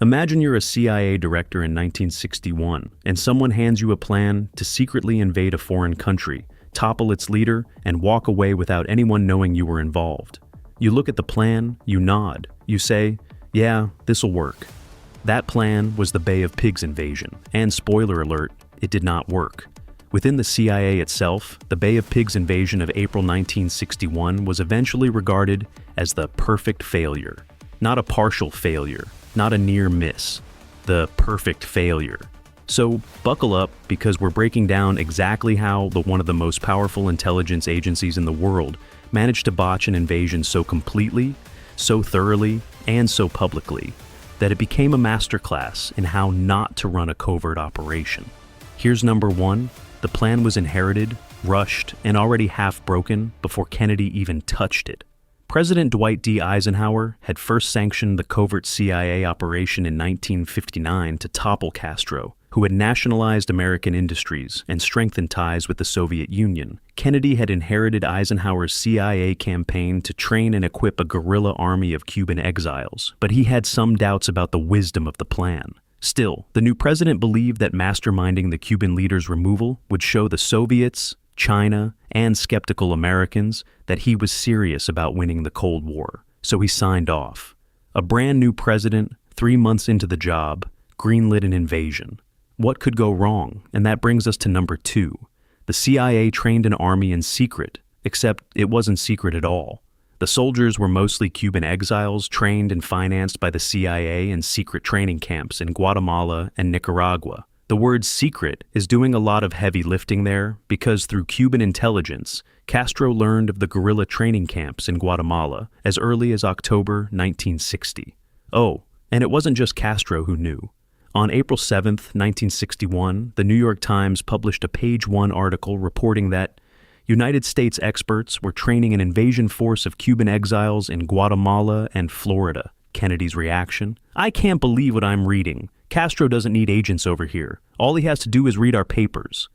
Imagine you're a CIA director in 1961, and someone hands you a plan to secretly invade a foreign country, topple its leader, and walk away without anyone knowing you were involved. You look at the plan, you nod, you say, "Yeah, this'll work." That plan was the Bay of Pigs invasion, and spoiler alert, it did not work. Within the CIA itself, the Bay of Pigs invasion of April 1961 was eventually regarded as the perfect failure. Not a partial failure, not a near miss, the perfect failure. So buckle up, because we're breaking down exactly how one of the most powerful intelligence agencies in the world managed to botch an invasion so completely, so thoroughly, and so publicly that it became a masterclass in how not to run a covert operation. Here's number one. The plan was inherited, rushed, and already half broken before Kennedy even touched it. President Dwight D. Eisenhower had first sanctioned the covert CIA operation in 1959 to topple Castro, who had nationalized American industries and strengthened ties with the Soviet Union. Kennedy had inherited Eisenhower's CIA campaign to train and equip a guerrilla army of Cuban exiles, but he had some doubts about the wisdom of the plan. Still, the new president believed that masterminding the Cuban leader's removal would show the Soviets, China, and skeptical Americans that he was serious about winning the Cold War. So he signed off. A brand new president, 3 months into the job, greenlit an invasion. What could go wrong? And that brings us to number two. The CIA trained an army in secret, except it wasn't secret at all. The soldiers were mostly Cuban exiles trained and financed by the CIA in secret training camps in Guatemala and Nicaragua. The word secret is doing a lot of heavy lifting there, because through Cuban intelligence, Castro learned of the guerrilla training camps in Guatemala as early as October 1960. Oh, and it wasn't just Castro who knew. On April 7, 1961, the New York Times published a page-one article reporting that United States experts were training an invasion force of Cuban exiles in Guatemala and Florida. Kennedy's reaction: "I can't believe what I'm reading. Castro doesn't need agents over here. All he has to do is read our papers."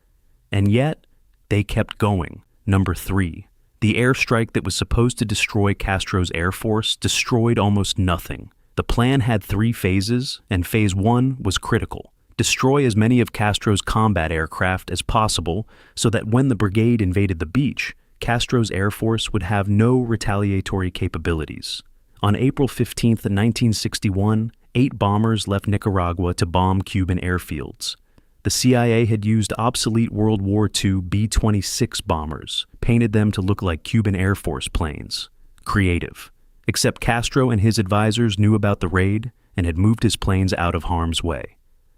And yet, they kept going. Number three. The airstrike that was supposed to destroy Castro's air force destroyed almost nothing. The plan had 3 phases, and phase 1 was critical. Destroy as many of Castro's combat aircraft as possible so that when the brigade invaded the beach, Castro's air force would have no retaliatory capabilities. On April 15, 1961, 8 bombers left Nicaragua to bomb Cuban airfields. The CIA had used obsolete World War II B-26 bombers, painted them to look like Cuban Air Force planes. Creative. Except Castro and his advisors knew about the raid and had moved his planes out of harm's way.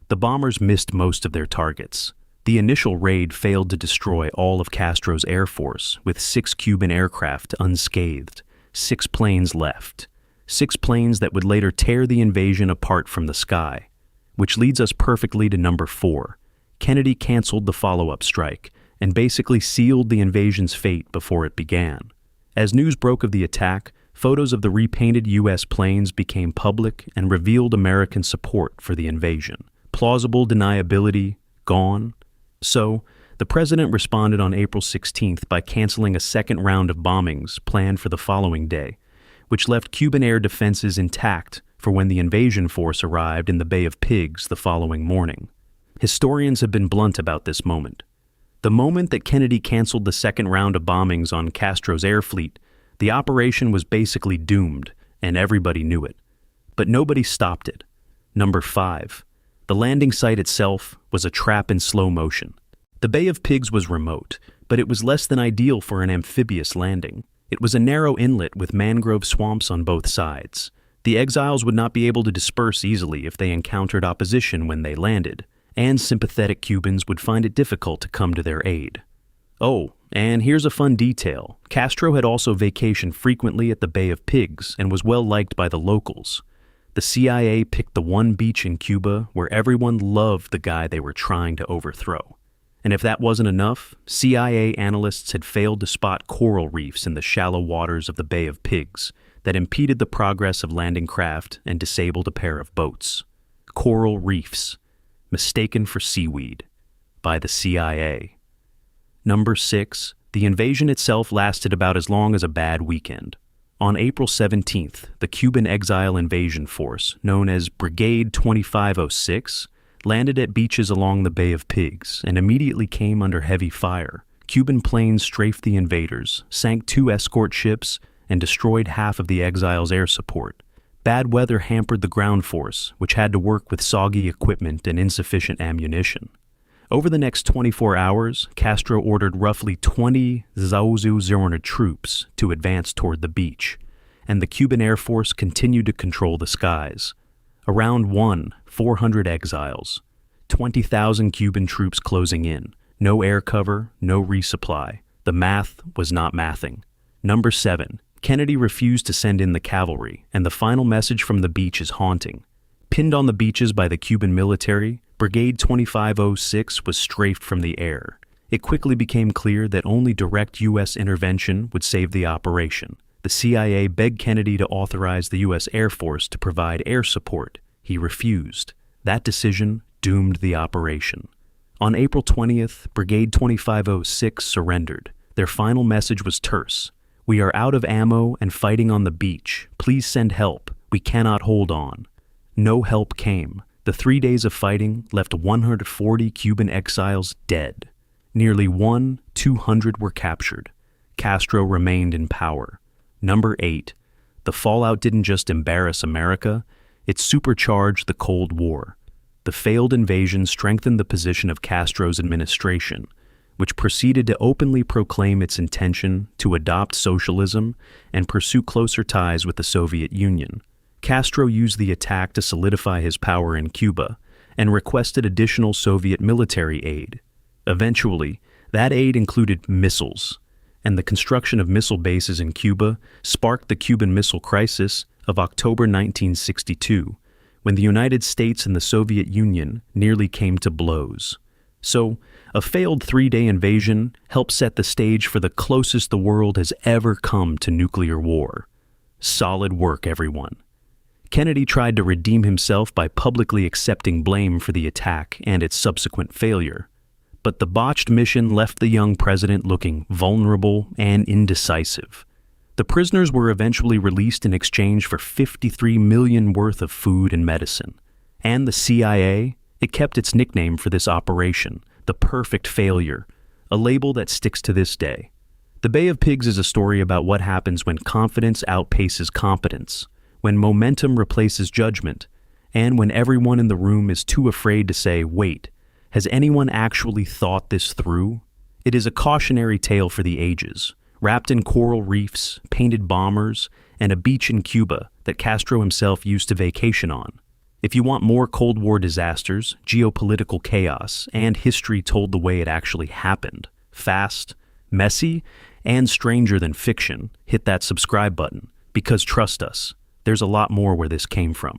The bombers missed most of their targets. The initial raid failed to destroy all of Castro's air force, with 6 Cuban aircraft unscathed, 6 planes left. 6 planes that would later tear the invasion apart from the sky. Which leads us perfectly to number 4. Kennedy canceled the follow-up strike and basically sealed the invasion's fate before it began. As news broke of the attack, photos of the repainted U.S. planes became public and revealed American support for the invasion. Plausible deniability gone. So, the president responded on April 16th by canceling a second round of bombings planned for the following day, which left Cuban air defenses intact for when the invasion force arrived in the Bay of Pigs the following morning. Historians have been blunt about this moment. The moment that Kennedy canceled the second round of bombings on Castro's air fleet, the operation was basically doomed, and everybody knew it. But nobody stopped it. Number 5. The landing site itself was a trap in slow motion. The Bay of Pigs was remote, but it was less than ideal for an amphibious landing. It was a narrow inlet with mangrove swamps on both sides. The exiles would not be able to disperse easily if they encountered opposition when they landed, and sympathetic Cubans would find it difficult to come to their aid. Oh, and here's a fun detail. Castro had also vacationed frequently at the Bay of Pigs and was well liked by the locals. The CIA picked the one beach in Cuba where everyone loved the guy they were trying to overthrow. And if that wasn't enough, CIA analysts had failed to spot coral reefs in the shallow waters of the Bay of Pigs that impeded the progress of landing craft and disabled a pair of boats. Coral reefs, mistaken for seaweed, by the CIA. Number 6, the invasion itself lasted about as long as a bad weekend. On April 17th, the Cuban exile invasion force, known as Brigade 2506, landed at beaches along the Bay of Pigs and immediately came under heavy fire. Cuban planes strafed the invaders, sank 2 escort ships, and destroyed half of the exiles' air support. Bad weather hampered the ground force, which had to work with soggy equipment and insufficient ammunition. Over the next 24 hours, Castro ordered roughly 20 Zauzul troops to advance toward the beach, and the Cuban Air Force continued to control the skies. Around 400 exiles, 20,000 Cuban troops closing in, no air cover, no resupply. The math was not mathing. Number 7. Kennedy refused to send in the cavalry, and the final message from the beach is haunting. Pinned on the beaches by the Cuban military, Brigade 2506 was strafed from the air. It quickly became clear that only direct U.S. intervention would save the operation. The CIA begged Kennedy to authorize the U.S. Air Force to provide air support. He refused. That decision doomed the operation. On April 20th, Brigade 2506 surrendered. Their final message was terse. "We are out of ammo and fighting on the beach. Please send help. We cannot hold on." No help came. The 3 days of fighting left 140 Cuban exiles dead. Nearly 200 were captured. Castro remained in power. Number 8. The fallout didn't just embarrass America, it supercharged the Cold War. The failed invasion strengthened the position of Castro's administration, which proceeded to openly proclaim its intention to adopt socialism and pursue closer ties with the Soviet Union. Castro used the attack to solidify his power in Cuba and requested additional Soviet military aid. Eventually, that aid included missiles, and the construction of missile bases in Cuba sparked the Cuban Missile Crisis of October 1962, when the United States and the Soviet Union nearly came to blows. So, a failed 3-day invasion helped set the stage for the closest the world has ever come to nuclear war. Solid work, everyone. Kennedy tried to redeem himself by publicly accepting blame for the attack and its subsequent failure. But the botched mission left the young president looking vulnerable and indecisive. The prisoners were eventually released in exchange for $53 million worth of food and medicine. And the CIA, it kept its nickname for this operation, the perfect failure, a label that sticks to this day. The Bay of Pigs is a story about what happens when confidence outpaces competence, when momentum replaces judgment, and when everyone in the room is too afraid to say, "Wait, has anyone actually thought this through?" It is a cautionary tale for the ages, wrapped in coral reefs, painted bombers, and a beach in Cuba that Castro himself used to vacation on. If you want more Cold War disasters, geopolitical chaos, and history told the way it actually happened, fast, messy, and stranger than fiction, hit that subscribe button, because trust us, there's a lot more where this came from.